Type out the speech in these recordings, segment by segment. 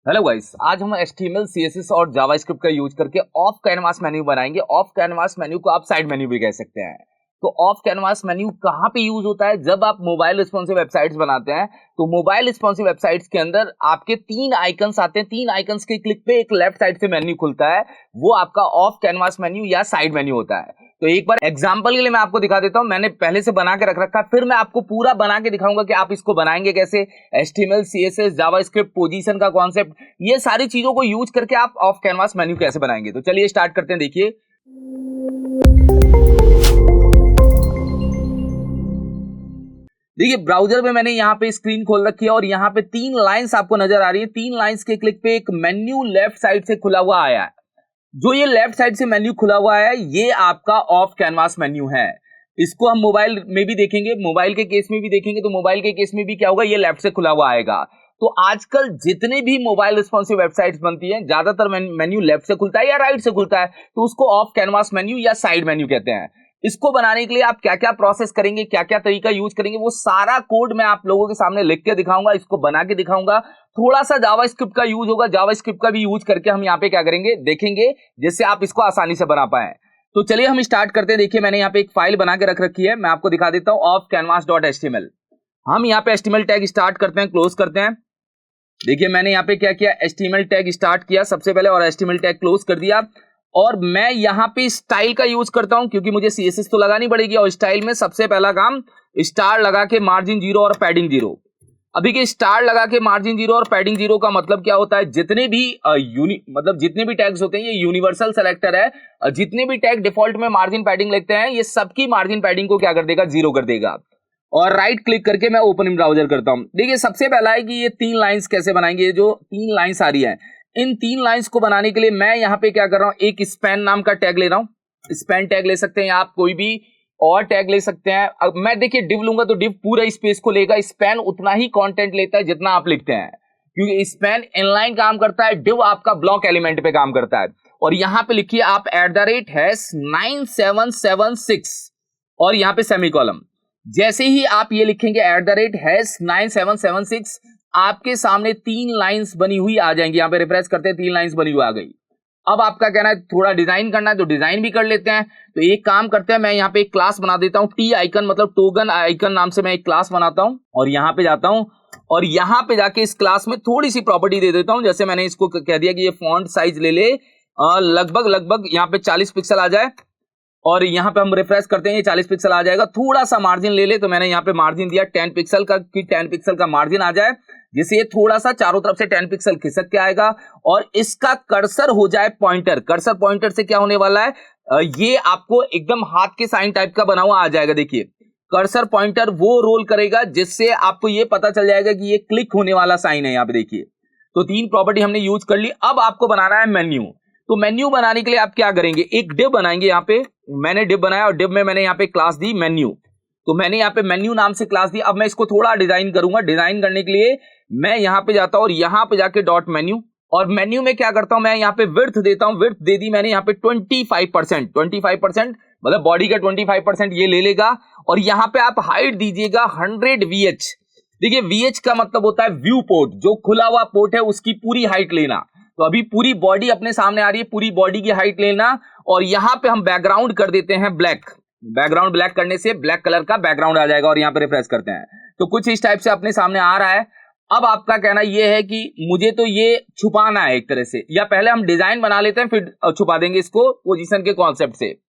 Hello guys, आज हम HTML, CSS और जावास्क्रिप्ट का यूज करके ऑफ कैनवास मेन्यू बनाएंगे। ऑफ कैनवास मेन्यू को आप साइड मेन्यू भी कह सकते हैं। तो ऑफ कैनवास मेन्यू कहाँ पे यूज होता है? जब आप मोबाइल रिस्पॉन्सिव वेबसाइट्स बनाते हैं तो मोबाइल रिस्पॉन्सिव वेबसाइट्स के अंदर आपके तीन आइकन्स आते हैं। तीन आइकन्स के क्लिक पे एक लेफ्ट साइड से मेन्यू खुलता है, वो आपका ऑफ कैनवास मेन्यू या साइड मेन्यू होता है। तो एक बार एग्जांपल के लिए मैं आपको दिखा देता हूं। मैंने पहले से बना के रख रखा है, फिर मैं आपको पूरा बना के दिखाऊंगा कि आप इसको बनाएंगे कैसे। HTML, CSS, जावास्क्रिप्ट, पोजीशन का कॉन्सेप्ट, ये सारी चीजों को यूज करके आप ऑफ कैनवास मेन्यू कैसे बनाएंगे। तो चलिए स्टार्ट करते हैं। देखिए ब्राउजर में मैंने यहाँ पे स्क्रीन खोल रखी है और यहाँ पे तीन लाइंस आपको नजर आ रही है। तीन लाइंस के क्लिक पे एक मेन्यू लेफ्ट साइड से खुला हुआ आया है। जो ये लेफ्ट साइड से मेन्यू खुला हुआ है, ये आपका ऑफ कैनवास मेन्यू है। इसको हम मोबाइल में भी देखेंगे, मोबाइल के केस में भी देखेंगे। तो मोबाइल के केस में भी क्या होगा, ये लेफ्ट से खुला हुआ आएगा। तो आजकल जितने भी मोबाइल रिस्पॉन्सिव वेबसाइट्स बनती हैं, ज्यादातर मेन्यू लेफ्ट से खुलता है या राइट से खुलता है, तो उसको ऑफ कैनवास मेन्यू या साइड मेन्यू कहते हैं। इसको बनाने के लिए आप क्या क्या प्रोसेस करेंगे, क्या क्या तरीका यूज करेंगे, वो सारा कोड मैं आप लोगों के सामने लिख के दिखाऊंगा, इसको बना के दिखाऊंगा। थोड़ा सा जावास्क्रिप्ट का यूज होगा, जावास्क्रिप्ट का भी यूज करके हम यहाँ पे क्या करेंगे देखेंगे, जिससे आप इसको आसानी से बना पाए। तो चलिए हम स्टार्ट करते हैं। देखिए मैंने यहाँ पे एक फाइल बना के रख रखी है, मैं आपको दिखा देता हूँ, offcanvas.html। हम यहाँ पे HTML टैग स्टार्ट करते हैं, क्लोज करते हैं। देखिए मैंने यहाँ पे क्या किया, HTML टैग स्टार्ट किया सबसे पहले और HTML टैग क्लोज कर दिया। और मैं यहाँ पे स्टाइल का यूज करता हूं क्योंकि मुझे CSS तो लगानी पड़ेगी, और स्टाइल में सबसे पहला काम स्टार लगा के मार्जिन 0 और पैडिंग 0। अभी के स्टार लगा के मार्जिन 0 और पैडिंग 0 का मतलब क्या होता है, जितने भी जितने भी टैग्स होते हैं ये यूनिवर्सल सेलेक्टर है। जितने भी टैग डिफॉल्ट में मार्जिन पैडिंग लिखते हैं, ये सबकी मार्जिन पैडिंग को क्या कर देगा, 0 कर देगा। और राइट क्लिक करके मैं ओपन इन ब्राउजर करता हूं। देखिए सबसे पहला है कि ये तीन लाइंस कैसे बनाएंगे। जो तीन लाइंस आ रही है, इन तीन लाइंस को बनाने के लिए मैं यहाँ पे क्या कर रहा हूँ, एक स्पैन नाम का टैग ले रहा हूँ। स्पैन टैग ले सकते हैं आप, कोई भी और टैग ले सकते हैं। अब मैं देखिए डिव लूंगा तो डिव पूरा स्पेस को लेगा, स्पैन उतना ही कंटेंट लेता है जितना आप लिखते हैं, क्योंकि स्पैन इनलाइन काम करता है, डिव आपका ब्लॉक एलिमेंट पे काम करता है। और यहाँ पे लिखिए आप @#9776 और यहाँ पे सेमीकोलन। जैसे ही आप ये लिखेंगे @#9776, आपके सामने तीन लाइंस बनी हुई आ जाएंगी। यहाँ पे रिफ्रेश करते हैं, तीन लाइंस बनी हुई आ गई। अब आपका कहना है थोड़ा डिजाइन करना है तो डिजाइन भी कर लेते हैं। तो एक काम करते हैं, मैं यहाँ पे एक क्लास बना देता हूँ, टी आइकन मतलब टोगन आइकन नाम से मैं एक क्लास बनाता हूँ। और यहाँ पे जाता हूँ और यहाँ पे जाके इस क्लास में थोड़ी सी प्रॉपर्टी दे देता हूँ। जैसे मैंने इसको कह दिया कि ये फॉन्ट साइज ले ले लगभग यहाँ पे 40 पिक्सल आ जाए। और यहाँ पे हम रिफ्रेश करते हैं, ये 40 पिक्सल आ जाएगा। थोड़ा सा मार्जिन ले ले, तो मैंने यहाँ पे मार्जिन दिया 10 पिक्सल का, कि 10 पिक्सल का मार्जिन आ जाए, जिससे ये थोड़ा सा चारों तरफ से 10 पिक्सल खिसक के आएगा। और इसका कर्सर हो जाए पॉइंटर। कर्सर पॉइंटर से क्या होने वाला है, ये आपको एकदम हाथ के साइन टाइप का बना हुआ आ जाएगा। देखिए कर्सर पॉइंटर वो रोल करेगा जिससे आपको ये पता चल जाएगा कि ये क्लिक होने वाला साइन है। यहाँ पे देखिए, तो तीन प्रॉपर्टी हमने यूज कर ली। अब आपको बनाना है मेन्यू। तो मेन्यू बनाने के लिए आप क्या करेंगे, एक डिव बनाएंगे। यहाँ पे मैंने डिव बनाया और डिव में मैंने यहाँ पे क्लास दी मेन्यू। तो मैंने यहाँ पे मेन्यू नाम से क्लास दी। अब मैं इसको थोड़ा डिजाइन करूंगा। डिजाइन करने के लिए मैं यहाँ पे जाता हूँ और यहाँ पे जाके डॉट मेन्यू, और मेन्यू में क्या करता हूं, मैं यहाँ पे विड्थ देता हूं। विड्थ दे दी मैंने यहाँ पे 25%। 25% मतलब बॉडी का 25% ये ले लेगा। और यहाँ पे आप हाइट दीजिएगा 100 VH। देखिए VH का मतलब होता है व्यू पोर्ट, जो खुला हुआ पोर्ट है उसकी पूरी हाइट लेना। तो अभी पूरी बॉडी अपने सामने आ रही है, पूरी बॉडी की हाइट लेना। और यहाँ पे हम बैकग्राउंड कर देते हैं ब्लैक। बैकग्राउंड ब्लैक करने से ब्लैक कलर का बैकग्राउंड आ जाएगा। और यहाँ पे रिफ्रेश करते हैं तो कुछ इस टाइप से अपने सामने आ रहा है। अब आपका कहना यह है कि मुझे तो ये छुपाना है एक तरह से, या पहले हम डिजाइन बना लेते हैं फिर छुपा देंगे इसको पोजीशन के कॉन्सेप्ट से।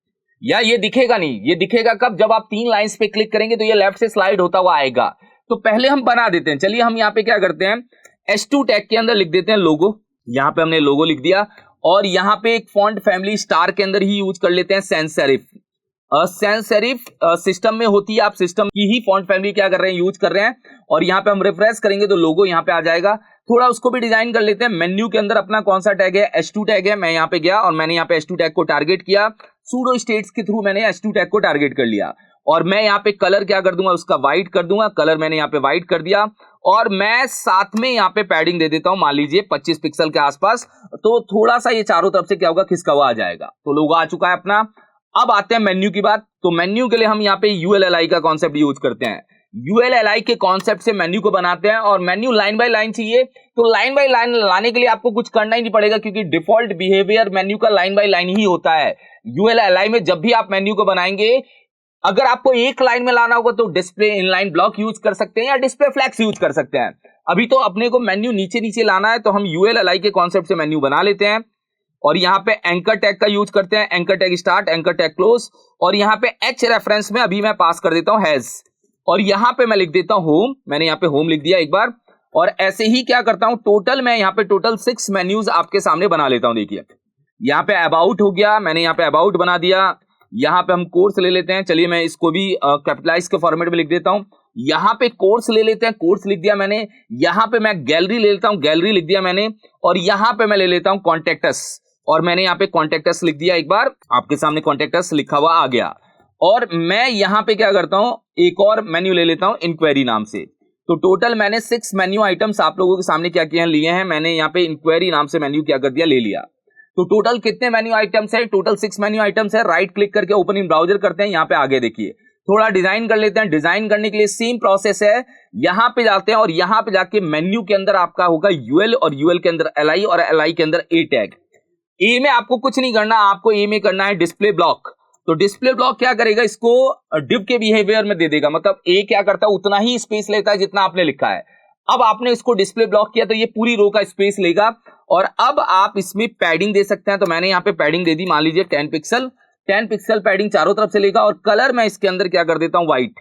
या ये दिखेगा नहीं, ये दिखेगा कब, जब आप तीन लाइंस पे क्लिक करेंगे तो ये लेफ्ट से स्लाइड होता हुआ आएगा। तो पहले हम बना देते हैं। चलिए हम यहाँ पे क्या करते हैं, H2 टैग के अंदर लिख देते हैं लोगो। यहाँ पे हमने लोगो लिख दिया। और यहाँ पे एक फॉन्ट फैमिली स्टार के अंदर ही यूज कर लेते हैं sans serif. Sans serif system में होती है, आप सिस्टम की ही फॉन्ट फैमिली क्या कर रहे हैं, यूज कर रहे हैं। और यहाँ पे हम रिफ्रेश करेंगे तो लोगो यहाँ पे आ जाएगा। थोड़ा उसको भी डिजाइन कर लेते हैं। मेन्यू के अंदर अपना कौन सा टैग है, H2 टैग है। मैं यहाँ पे गया और मैंने यहाँ पे H2 टैग को टारगेट किया। सूडो स्टेट्स के थ्रू मैंने H2 टैग को टारगेट कर लिया। और मैं यहाँ पे कलर क्या कर दूंगा, उसका व्हाइट कर दूंगा। कलर मैंने यहाँ पे व्हाइट कर दिया। और मैं साथ में यहाँ पे पैडिंग दे देता हूं, मान लीजिए 25 पिक्सल के आसपास। तो थोड़ा सा ये चारों तरफ से क्या होगा, खिसका हुआ आ जाएगा। तो लोगो आ चुका है अपना। अब आते हैं मेन्यू की बात। तो मेन्यू के लिए हम यहाँ पे ULLI का कॉन्सेप्ट यूज करते हैं। ULLI के कॉन्सेप्ट से मेन्यू को बनाते हैं, और मेन्यू लाइन बाय लाइन चाहिए तो लाइन बाय लाइन लाने के लिए आपको कुछ करना ही नहीं पड़ेगा, क्योंकि डिफॉल्ट बिहेवियर मेन्यू का लाइन बाय लाइन ही होता है। ULLI में जब भी आप मेन्यू को बनाएंगे, अगर आपको एक लाइन में लाना होगा तो डिस्प्ले इनलाइन ब्लॉक यूज कर सकते हैं या डिस्प्ले फ्लैक्स यूज कर सकते हैं। अभी तो अपने को मेन्यू नीचे नीचे लाना है, तो हम ULLI के कॉन्सेप्ट से मेन्यू बना लेते हैं, और यहाँ पे एंकर टैग का यूज करते हैं, anchor tag start, anchor tag close, और यहाँ पे H रेफरेंस में अभी मैं पास कर देता हूँ हैज, और यहाँ पे मैं लिख देता हूँ होम। मैंने यहाँ पे होम लिख दिया एक बार, और ऐसे ही क्या करता हूँ, टोटल मैं यहाँ पे टोटल 6 मेन्यूज आपके सामने बना लेता हूँ। देखिए यहाँ पे अबाउट हो गया, मैंने यहाँ पे अबाउट बना दिया। यहाँ पे हम कोर्स ले लेते हैं, चलिए मैं इसको भी कैपिटलाइज के फॉर्मेट में लिख देता हूँ। यहाँ पे कोर्स ले लेते हैं, कोर्स लिख दिया मैंने। यहाँ पे मैं गैलरी ले लेता हूँ, गैलरी लिख दिया मैंने, और यहाँ पे मैं ले लेता हूँ कॉन्टेक्टस, और मैंने यहाँ पे कॉन्टेक्टस लिख दिया। एक बार आपके सामने कॉन्टेक्टस लिखा हुआ आ गया, और मैं यहाँ पे क्या करता हूँ, एक और मेन्यू ले लेता हूँ इंक्वायरी नाम से। तो टोटल मैंने 6 मेन्यू आइटम्स आप लोगों के सामने क्या किए हैं, लिए हैं। मैंने यहाँ पे इंक्वायरी नाम से मेन्यू क्या कर दिया, ले लिया। तो टोटल कितने मेन्यू आइटम्स है, टोटल 6 मेन्यू आइटम्स है। राइट क्लिक करके ओपन इन ब्राउजर करते हैं। यहाँ पे आगे देखिए थोड़ा डिजाइन कर लेते हैं। डिजाइन करने के लिए सेम प्रोसेस है, यहाँ पे जाते हैं और यहाँ पे जाके मेन्यू के अंदर आपका होगा UL, और UL के अंदर LI, और LI के अंदर A टैग। ए में आपको कुछ नहीं करना, आपको ए में करना है डिस्प्ले ब्लॉक। तो डिस्प्ले ब्लॉक क्या करेगा, इसको डिव के बिहेवियर में दे देगा, मतलब ए क्या करता है उतना ही स्पेस लेता है जितना आपने लिखा है। अब आपने इसको डिस्प्ले ब्लॉक किया तो ये पूरी रो का स्पेस लेगा, और अब आप इसमें पैडिंग दे सकते हैं। तो मैंने यहाँ पे पैडिंग दे दी, मान लीजिए 10 पिक्सल, 10 पिक्सल पैडिंग चारों तरफ से लेगा, और कलर मैं इसके अंदर क्या कर देता हूँ, व्हाइट।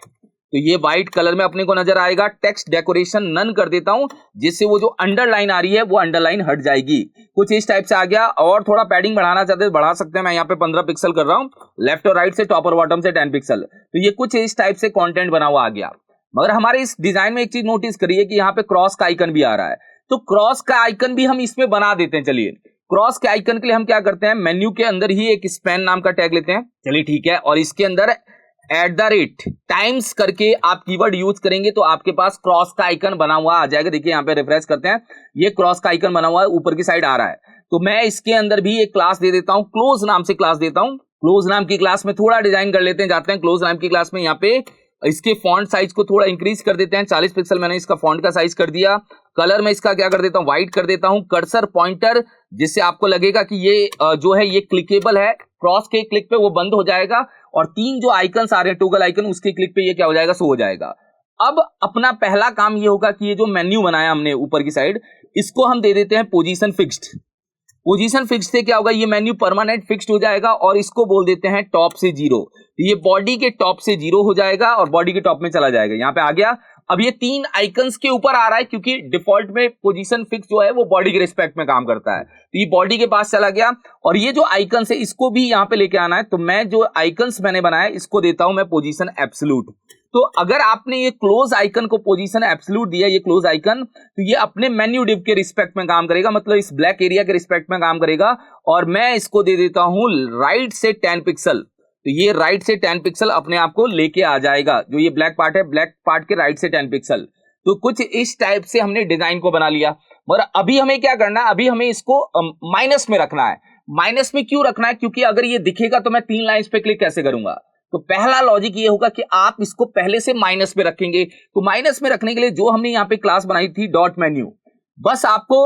तो ये व्हाइट कलर में अपने को नजर आएगा। टेक्स्ट डेकोरेशन नन कर देता हूं, जिससे वो जो अंडरलाइन आ रही है वो अंडरलाइन हट जाएगी। कुछ इस टाइप से आ गया। और थोड़ा पैडिंग बढ़ाना चाहते हैं बढ़ा सकते हैं। मैं यहाँ पे 15 पिक्सल कर रहा हूँ, लेफ्ट और राइट से, टॉप और बॉटम से 10 पिक्सल। तो ये कुछ इस टाइप से कंटेंट बना हुआ आ गया। मगर हमारे इस डिजाइन में एक चीज नोटिस करिए कि यहाँ पे क्रॉस का आइकन भी आ रहा है, तो क्रॉस का आइकन भी हम इसमें बना देते हैं। चलिए क्रॉस के आइकन के लिए हम क्या करते हैं, मेन्यू के अंदर ही एक स्पैन नाम का टैग लेते हैं। चलिए ठीक है, और इसके अंदर @टाइम्स करके आप कीवर्ड यूज करेंगे तो आपके पास क्रॉस का आइकन बना हुआ आ जाएगा। देखिए यहाँ पे रिफ्रेश करते हैं, ये क्रॉस का आइकन बना हुआ है, ऊपर की साइड आ रहा है। तो मैं इसके अंदर भी एक क्लास दे देता हूं, क्लोज नाम से क्लास देता हूं। क्लोज नाम की क्लास में थोड़ा डिजाइन कर लेते हैं, जाते हैं क्लोज नाम की क्लास में। यहाँ पे इसके फॉन्ट साइज को थोड़ा इंक्रीज कर देते हैं, 40 पिक्सल मैंने इसका फॉन्ट का साइज कर दिया। कलर में इसका क्या कर देता हूं, व्हाइट कर देता हूं। कर्सर पॉइंटर, जिससे आपको लगेगा कि ये जो है ये क्लिकेबल है, क्रॉस के क्लिक पे वो बंद हो जाएगा, और 3 जो आइकन्स आ रहे हैं टॉगल आइकन, उसके क्लिक पे ये क्या हो जाएगा, शो हो जाएगा। अब अपना पहला काम ये होगा कि ये जो मेन्यू बनाया हमने ऊपर की साइड, इसको हम दे देते हैं पोजीशन फिक्स्ड। पोजीशन फिक्स्ड से क्या होगा, ये मेन्यू परमानेंट फिक्स्ड हो जाएगा, और इसको बोल देते हैं टॉप से 0। ये बॉडी के टॉप से 0 हो जाएगा और बॉडी के टॉप में चला जाएगा। यहाँ पे आ गया। अब ये 3 आइकन्स के ऊपर आ रहा है, क्योंकि डिफॉल्ट में पोजीशन फिक्स जो है वो बॉडी के रिस्पेक्ट में काम करता है। तो ये बॉडी के पास चला गया, और ये जो आइकन्स है इसको भी यहाँ पे लेके आना है। तो मैं जो आइकन्स मैंने बनाया इसको देता हूं मैं पोजीशन एब्सोल्यूट। तो अगर आपने ये क्लोज आइकन को पोजीशन एब्सोल्यूट दिया, ये क्लोज आइकन, तो ये अपने मेन्यू डिव के रिस्पेक्ट में काम करेगा, मतलब इस ब्लैक एरिया के रिस्पेक्ट में काम करेगा। और मैं इसको दे देता हूं राइट से 10 पिक्सल। तो ये राइट से 10 पिक्सल अपने आप को लेके आ जाएगा। जो ये ब्लैक पार्ट है, ब्लैक पार्ट के राइट से 10 पिक्सल। तो कुछ इस टाइप से हमने डिजाइन को बना लिया। मगर अभी हमें क्या करना है, अभी हमें इसको माइनस में रखना है। माइनस में क्यों रखना है, क्योंकि अगर ये दिखेगा तो मैं 3 लाइंस पे क्लिक कैसे करूंगा। तो पहला लॉजिक ये होगा कि आप इसको पहले से माइनस में रखेंगे। तो माइनस में रखने के लिए जो हमने यहाँ पे क्लास बनाई थी डॉट मेन्यू, बस आपको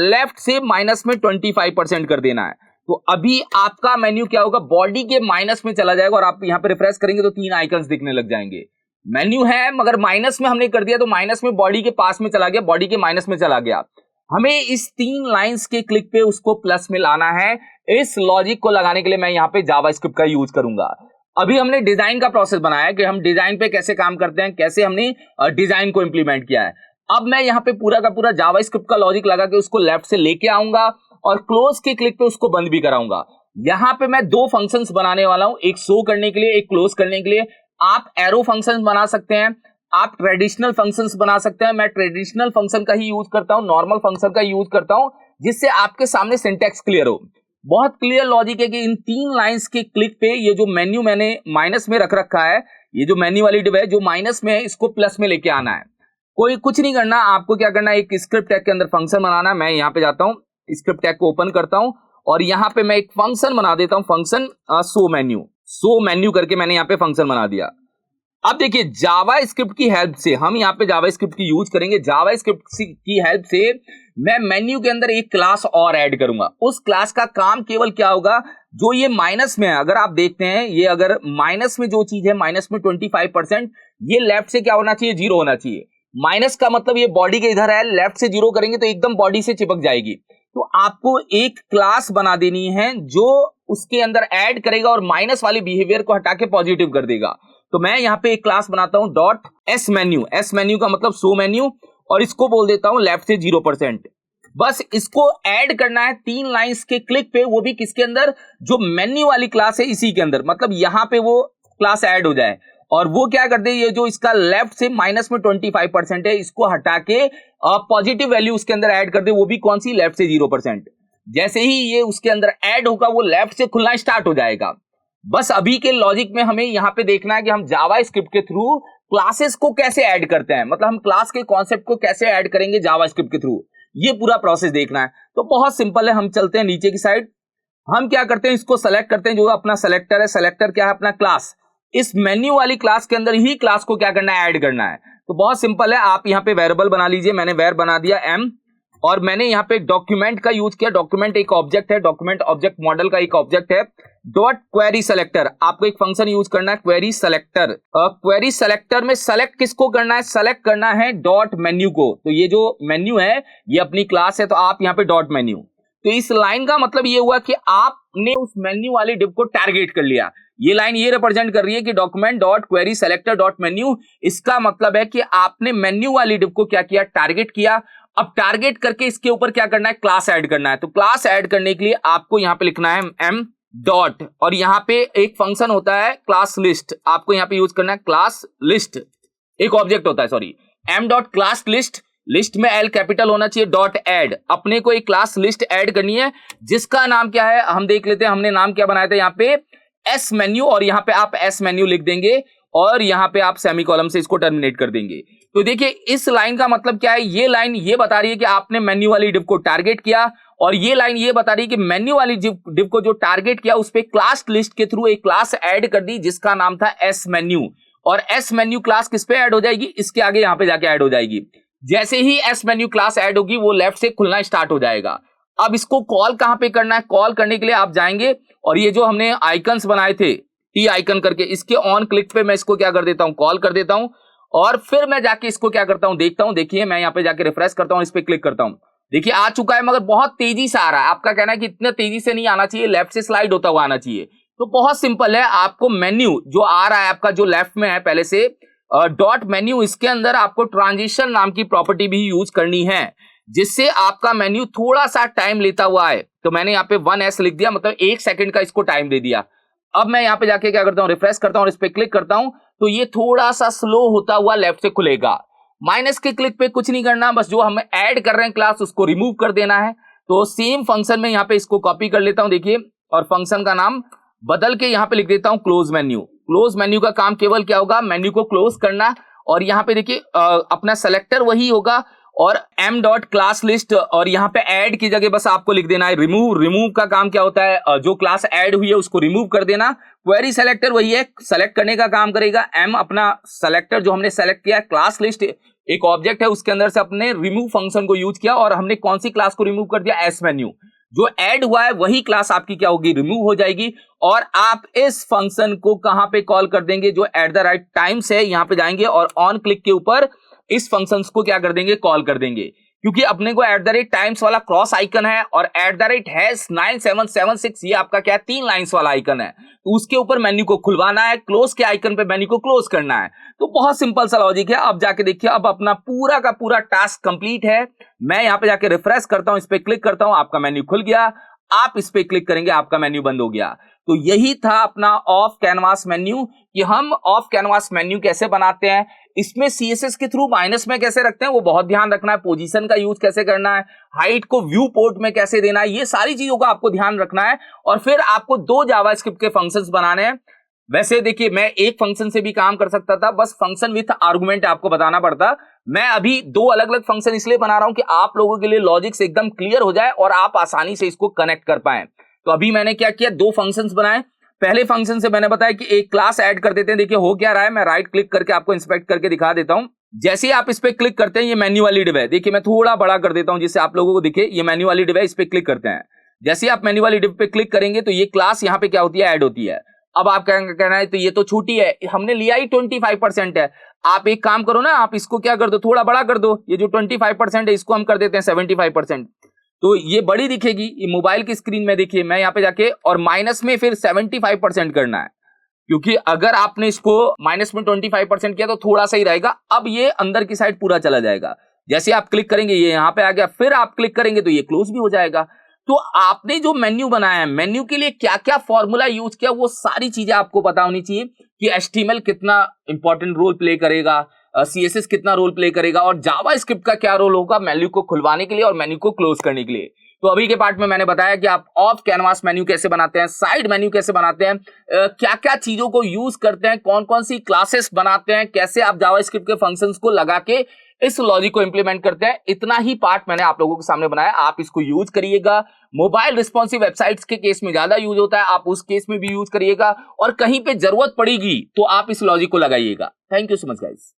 लेफ्ट से माइनस में 25% कर देना है। तो अभी आपका मेन्यू क्या होगा, बॉडी के माइनस में चला जाएगा, और आप यहाँ पे रिफ्रेश करेंगे तो 3 आइकन्स दिखने लग जाएंगे। मेन्यू है मगर माइनस में हमने कर दिया, तो माइनस में बॉडी के पास में चला गया, बॉडी के माइनस में चला गया। हमें इस 3 लाइंस के क्लिक पे उसको प्लस में लाना है। इस लॉजिक को लगाने के लिए मैं यहाँ पे जावास्क्रिप्ट का यूज करूंगा। अभी हमने डिजाइन का प्रोसेस बनाया है कि हम डिजाइन पे कैसे काम करते हैं, कैसे हमने डिजाइन को इंप्लीमेंट किया है। अब मैं यहाँ पे पूरा का पूरा जावास्क्रिप्ट का लॉजिक लगा के उसको लेफ्ट से लेके आऊंगा, और क्लोज के क्लिक पे उसको बंद भी कराऊंगा। यहां पे मैं 2 फंक्शंस बनाने वाला हूं, एक शो करने के लिए, एक क्लोज करने के लिए। आप एरो फंक्शंस बना सकते हैं, आप ट्रेडिशनल फंक्शंस बना सकते हैं। मैं ट्रेडिशनल फंक्शन का ही यूज करता हूं, नॉर्मल फंक्शन का यूज करता हूं, जिससे आपके सामने सिंटैक्स क्लियर हो। बहुत क्लियर लॉजिक है कि इन 3 लाइंस के क्लिक पे ये जो मेन्यू मैंने माइनस में रख रखा है, ये जो मेन्यू वाली डिव है जो माइनस में है, इसको प्लस में लेके आना है। कोई कुछ नहीं करना, आपको क्या करना है, एक स्क्रिप्ट टैग के अंदर फंक्शन बनाना है। मैं यहाँ पे जाता हूँ, स्क्रिप्ट टैग को ओपन करता हूं, और यहां पे मैं एक फंक्शन बना देता हूं, function show menu. Show menu करके मैंने यहां पे फंक्शन बना दिया। अब देखिए जावा स्क्रिप्ट की हेल्प से हम यहाँ पे जावा स्क्रिप्ट की यूज करेंगे। जावा स्क्रिप्ट की हेल्प से मैं मेन्यू के अंदर एक क्लास और ऐड करूंगा। उस क्लास का काम केवल क्या होगा, जो ये माइनस में है, अगर आप देखते हैं ये अगर माइनस में जो चीज है माइनस में 25%, ये लेफ्ट से क्या होना चाहिए, 0 होना चाहिए। माइनस का मतलब ये बॉडी के इधर है, लेफ्ट से 0 करेंगे तो एकदम बॉडी से चिपक जाएगी। तो आपको एक क्लास बना देनी है जो उसके अंदर ऐड करेगा और माइनस वाले बिहेवियर को हटा के पॉजिटिव कर देगा। तो मैं यहाँ पे एक क्लास बनाता हूं dot S menu. S menu का मतलब शो मेन्यू, और इसको बोल देता हूं लेफ्ट से 0%। बस इसको ऐड करना है 3 लाइंस के क्लिक पे, वो भी किसके अंदर, जो मेन्यू वाली क्लास है इसी के अंदर। मतलब यहां पे वो क्लास ऐड हो जाए और वो क्या कर दे, ये जो इसका लेफ्ट से माइनस में 25% है इसको हटा के पॉजिटिव वैल्यू उसके अंदर ऐड कर दे, वो भी कौन सी, लेफ्ट से 0%। जैसे ही ये उसके अंदर ऐड होगा वो लेफ्ट से खुलना स्टार्ट हो जाएगा। बस अभी के लॉजिक में हमें यहां पे देखना है कि हम जावा स्क्रिप्ट के थ्रू क्लासेस को कैसे ऐड करते हैं, मतलब हम क्लास के कॉन्सेप्ट को कैसे ऐड करेंगे जावा स्क्रिप्ट के थ्रू, ये पूरा प्रोसेस देखना है। तो बहुत सिंपल है, हम चलते हैं नीचे की साइड। हम क्या करते हैं, इसको सेलेक्ट करते हैं, जो अपना सेलेक्टर है, सेलेक्टर क्या है, अपना क्लास। इस मेन्यू वाली क्लास के अंदर ही क्लास को क्या करना है, ऐड करना है। तो बहुत सिंपल है, आप यहाँ पे वेरिएबल बना लीजिए। मैंने वेर बना दिया m, और मैंने यहाँ पे डॉक्यूमेंट का यूज किया। डॉक्यूमेंट एक ऑब्जेक्ट है, डॉक्यूमेंट ऑब्जेक्ट मॉडल का एक ऑब्जेक्ट है। डॉट क्वेरी सेलेक्टर, आपको एक फंक्शन यूज करना है क्वेरी सेलेक्टर। क्वेरी सेलेक्टर में सेलेक्ट किसको करना है, सेलेक्ट करना है डॉट मेन्यू को। तो ये जो मेन्यू है ये अपनी क्लास है, तो आप यहाँ पे डॉट मेन्यू। तो इस लाइन का मतलब ये हुआ कि आपने उस मेन्यू वाली डिव को टारगेट कर लिया। ये लाइन ये रिप्रेजेंट कर रही है कि document dot query selector dot menu, इसका मतलब है कि आपने मेन्यू वाली डिव को क्या किया, टारगेट किया। अब टारगेट करके इसके ऊपर क्या करना है, क्लास ऐड करना है। तो क्लास ऐड करने के लिए आपको यहां पे लिखना है m डॉट, और यहां पे एक फंक्शन होता है क्लास लिस्ट, आपको यहां पे यूज करना है क्लास लिस्ट। एक ऑब्जेक्ट होता है, sorry, m dot class list, list में L कैपिटल होना चाहिए, डॉट ऐड। अपने को एक क्लास लिस्ट ऐड करनी है जिसका नाम क्या है, हम देख लेते हैं। हमने नाम क्या बनाया था यहाँ पे, एस मेन्यू, और यहाँ पे आप एस मेन्यू लिख देंगे और यहाँ पे आप सेमीकोलन से इसको टर्मिनेट कर देंगे। तो देखिए इस लाइन का मतलब क्या है, ये लाइन ये बता रही है कि आपने मेन्यू वाली डिव को टारगेट किया, और ये लाइन ये बता रही है कि मेन्यू वाली डिव को जो टारगेट किया उस पे क्लास लिस्ट के थ्रू एक क्लास ऐड कर दी जिसका नाम था एस मेन्यू। और एस मेन्यू क्लास किस पे ऐड हो जाएगी, इसके आगे यहाँ पे जाके ऐड हो जाएगी। जैसे ही एस मेन्यू क्लास ऐड होगी वो लेफ्ट से खुलना स्टार्ट हो जाएगा। अब इसको कॉल कहां पे करना है, कॉल करने के लिए आप जाएंगे और ये जो हमने आइकन्स बनाए थे टी आइकन करके, इसके ऑन क्लिक पे मैं इसको क्या कर देता हूं, कॉल कर देता हूं। और फिर मैं जाके इसको क्या करता हूं, देखता हूं। देखिए मैं यहाँ पे जाके रिफ्रेश करता हूं, इस पे क्लिक करता हूं, देखिए आ चुका है, मगर बहुत तेजी से आ रहा है। आपका कहना है कि इतना तेजी से नहीं आना चाहिए, लेफ्ट से स्लाइड होता हुआ आना चाहिए। तो बहुत सिंपल है, आपको मेन्यू जो आ रहा है आपका जो लेफ्ट में है पहले से डॉट मेन्यू, इसके अंदर आपको ट्रांजिशन नाम की प्रॉपर्टी भी यूज करनी है जिससे आपका मेन्यू थोड़ा सा टाइम लेता हुआ है। तो मैंने यहाँ पे 1s लिख दिया, मतलब 1 सेकंड का इसको टाइम दे दिया। अब मैं यहाँ पे जाके क्या करता हूँ, रिफ्रेश करता हूँ और इस पे क्लिक करता हूँ, तो ये थोड़ा सा स्लो होता हुआ लेफ्ट से खुलेगा। माइनस के क्लिक पे कुछ नहीं करना, बस जो हम ऐड कर रहे हैं क्लास उसको रिमूव कर देना है। तो सेम फंक्शन में यहाँ पे इसको कॉपी कर लेता हूँ, देखिए, और फंक्शन का नाम बदल के यहाँ पे लिख देता हूँ क्लोज मेन्यू। क्लोज मेन्यू का काम केवल क्या होगा, मेन्यू को क्लोज करना। और यहाँ पे देखिए अपना सेलेक्टर वही होगा और m डॉट क्लास लिस्ट, और यहाँ पे ऐड की जगह बस आपको लिख देना है रिमूव। रिमूव का काम क्या होता है, जो क्लास ऐड हुई है उसको रिमूव कर देना। क्वेरी सेलेक्टर वही है, सेलेक्ट करने का काम करेगा। m अपना सेलेक्टर जो हमने सेलेक्ट किया है, क्लास लिस्ट एक ऑब्जेक्ट है उसके अंदर से अपने रिमूव फंक्शन को यूज किया, और हमने कौन सी क्लास को रिमूव कर दिया, एस मेन्यू। जो ऐड हुआ है वही क्लास आपकी क्या होगी, रिमूव हो जाएगी। और आप इस फंक्शन को कहां पे कॉल कर देंगे, जो एट द राइट टाइम्स है, यहां पे जाएंगे और ऑन क्लिक के ऊपर इस फंक्शंस को क्या कर देंगे, कॉल कर देंगे। क्योंकि अपने को एट द रेट टाइम्स वाला क्रॉस आइकन है और एट द रेट हैश 9776 ये आपका क्या है, 3 लाइंस वाला आइकन है। तो उसके ऊपर मेन्यू को खुलवाना है, क्लोज के आइकन पे मेन्यू को क्लोज करना है। तो बहुत सिंपल सा लॉजिक है। अब जाके देखिए, अब अपना पूरा का पूरा टास्क कंप्लीट है। मैं यहाँ पे जाके रिफ्रेश करता हूं, इस पे क्लिक करता हूं, आपका मेन्यू खुल गया। आप इस पे क्लिक करेंगे, आपका मेन्यू बंद हो गया। तो यही था अपना ऑफ कैनवास मेन्यू, कि हम ऑफ कैनवास मेन्यू कैसे बनाते हैं। इसमें सीएसएस के थ्रू माइनस में कैसे रखते हैं वो बहुत ध्यान रखना है। पोजीशन का यूज कैसे करना है, हाइट को व्यू पोर्ट में कैसे देना है, ये सारी चीजों का आपको ध्यान रखना है। और फिर आपको 2 जावास्क्रिप्ट के फंक्शंस बनाने हैं। वैसे देखिए, मैं एक फंक्शन से भी काम कर सकता था, बस फंक्शन विथ आर्गुमेंट आपको बताना पड़ता। मैं अभी 2 अलग अलग फंक्शन इसलिए बना रहा हूं कि आप लोगों के लिए लॉजिक्स एकदम क्लियर हो जाए और आप आसानी से इसको कनेक्ट कर पाए। तो अभी मैंने क्या किया, 2 फंक्शंस बनाए। पहले फंक्शन से मैंने बताया कि एक क्लास ऐड कर देते हैं। देखिए हो क्या रहा है, मैं राइट क्लिक करके आपको इंस्पेक्ट करके दिखा देता हूं। जैसे ही आप इस पे क्लिक करते हैं, ये मेन्यू वाली डिव है। देखिए मैं थोड़ा बड़ा कर देता हूं जिससे आप लोगों को दिखे। ये मेन्यू वाली डिव है, इस पे क्लिक करते हैं। जैसे ही आप मेन्यू वाली डिव पे क्लिक करेंगे तो ये क्लास यहाँ पे क्या होती है, ऐड होती है। अब आप कहना है तो ये तो छोटी है, हमने लिया ही 25% है। आप एक काम करो ना, आप इसको क्या कर दो, थोड़ा बड़ा कर दो। ये जो 25% है इसको हम कर देते हैं 75%। तो ये बड़ी दिखेगी। ये मोबाइल की स्क्रीन में देखिए, मैं यहाँ पे जाके और माइनस में फिर 75% करना है, क्योंकि अगर आपने इसको माइनस में 25% किया तो थोड़ा सा ही रहेगा। अब ये अंदर की साइड पूरा चला जाएगा। जैसे आप क्लिक करेंगे ये यहाँ पे आ गया, फिर आप क्लिक करेंगे तो ये क्लोज भी हो जाएगा। तो आपने जो मेन्यू बनाया है, मेन्यू के लिए क्या क्या फॉर्मूला यूज किया, वो सारी चीजें आपको पता होनी चाहिए कि HTML कितना इंपॉर्टेंट रोल प्ले करेगा, CSS कितना रोल प्ले करेगा, और जावास्क्रिप्ट का क्या रोल होगा मेन्यू को खुलवाने के लिए और मेन्यू को क्लोज करने के लिए। तो अभी के पार्ट में मैंने बताया कि आप ऑफ कैनवास मेन्यू कैसे बनाते हैं, साइड मेन्यू कैसे बनाते हैं, क्या क्या चीजों को यूज करते हैं, कौन कौन सी क्लासेस बनाते हैं, कैसे आप जावास्क्रिप्ट के फंक्शंस को लगा के इस लॉजिक को इंप्लीमेंट करते हैं। इतना ही पार्ट मैंने आप लोगों के सामने बनाया। आप इसको यूज करिएगा। मोबाइल रिस्पॉन्सिव वेबसाइट्स के केस में ज्यादा यूज होता है, आप उस केस में भी यूज करिएगा, और कहीं पे जरूरत पड़ेगी तो आप इस लॉजिक को लगाइएगा। Thank you so much guys.